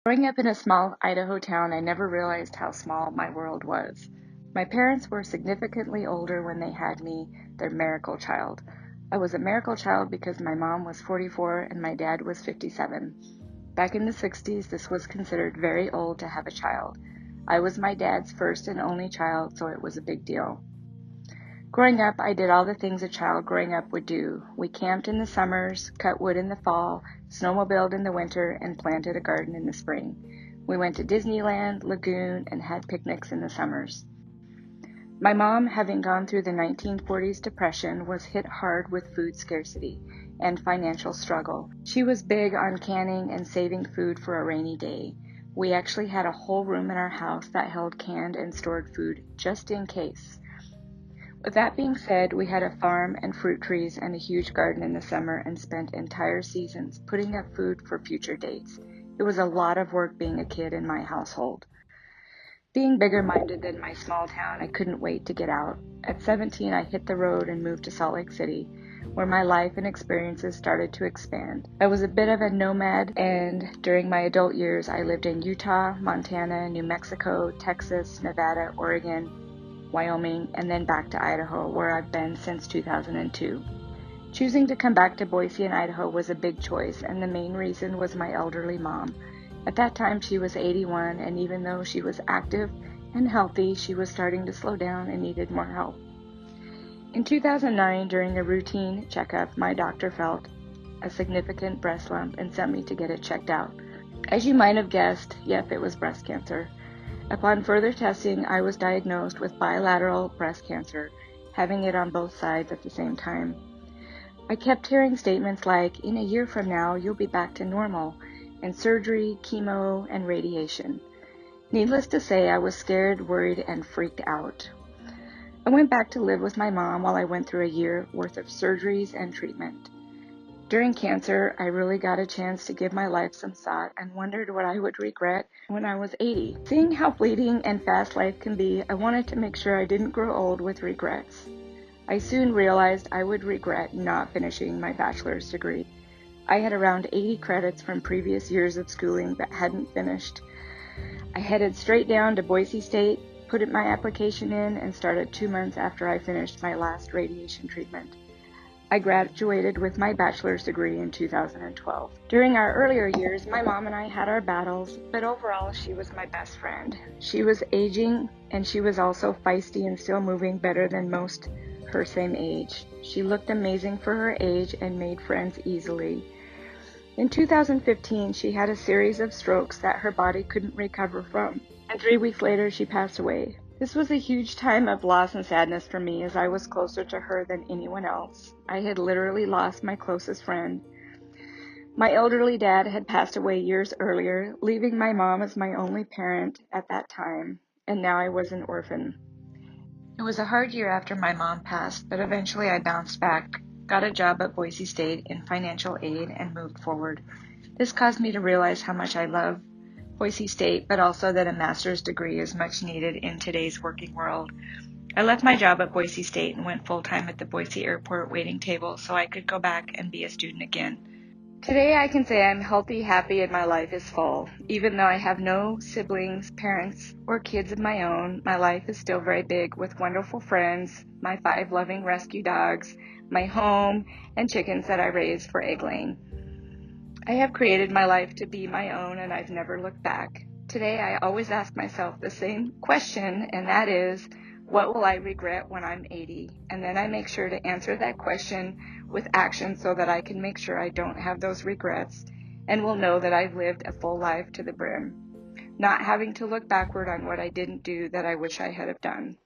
Growing up in a small Idaho town, I never realized how small my world was. My parents were significantly older when they had me, their miracle child. I was a miracle child because my mom was 44 and my dad was 57. Back in the 60s, this was considered very old to have a child. I was my dad's first and only child, so it was a big deal. Growing up, I did all the things a child growing up would do. We camped in the summers, cut wood in the fall, snowmobiled in the winter, and planted a garden in the spring. We went to Disneyland, Lagoon, and had picnics in the summers. My mom, having gone through the 1940s depression, was hit hard with food scarcity and financial struggle. She was big on canning and saving food for a rainy day. We actually had a whole room in our house that held canned and stored food just in case. With that being said, we had a farm and fruit trees and a huge garden in the summer and spent entire seasons putting up food for future dates. It was a lot of work being a kid in my household. Being bigger minded than my small town, I couldn't wait to get out. At 17, I hit the road and moved to Salt Lake City, where my life and experiences started to expand. I was a bit of a nomad, and during my adult years, I lived in Utah, Montana, New Mexico, Texas, Nevada, Oregon, Wyoming, and then back to Idaho, where I've been since 2002. Choosing to come back to Boise in Idaho was a big choice, and the main reason was my elderly mom. At that time, she was 81, and even though she was active and healthy, she was starting to slow down and needed more help. In 2009, during a routine checkup, my doctor felt a significant breast lump and sent me to get it checked out. As you might have guessed, yep, it was breast cancer. Upon further testing, I was diagnosed with bilateral breast cancer, having it on both sides at the same time. I kept hearing statements like, in a year from now, you'll be back to normal, and surgery, chemo, and radiation. Needless to say, I was scared, worried, and freaked out. I went back to live with my mom while I went through a year worth of surgeries and treatment. During cancer, I really got a chance to give my life some thought and wondered what I would regret when I was 80. Seeing how fleeting and fast life can be, I wanted to make sure I didn't grow old with regrets. I soon realized I would regret not finishing my bachelor's degree. I had around 80 credits from previous years of schooling but hadn't finished. I headed straight down to Boise State, put my application in, and started 2 months after I finished my last radiation treatment. I graduated with my bachelor's degree in 2012. During our earlier years, my mom and I had our battles, but overall she was my best friend. She was aging, and she was also feisty and still moving better than most her same age. She looked amazing for her age and made friends easily. In 2015, she had a series of strokes that her body couldn't recover from, and 3 weeks later she passed away. This was a huge time of loss and sadness for me as I was closer to her than anyone else. I had literally lost my closest friend. My elderly dad had passed away years earlier, leaving my mom as my only parent at that time, and now I was an orphan. It was a hard year after my mom passed, but eventually I bounced back, got a job at Boise State in financial aid, and moved forward. This caused me to realize how much I love Boise State, but also that a master's degree is much needed in today's working world. I left my job at Boise State and went full-time at the Boise Airport waiting table so I could go back and be a student again. Today I can say I'm healthy, happy, and my life is full. Even though I have no siblings, parents, or kids of my own, my life is still very big with wonderful friends, my 5 loving rescue dogs, my home, and chickens that I raise for egg laying. I have created my life to be my own, and I've never looked back. Today, I always ask myself the same question, and that is, what will I regret when I'm 80? And then I make sure to answer that question with action so that I can make sure I don't have those regrets and will know that I've lived a full life to the brim, not having to look backward on what I didn't do that I wish I had have done.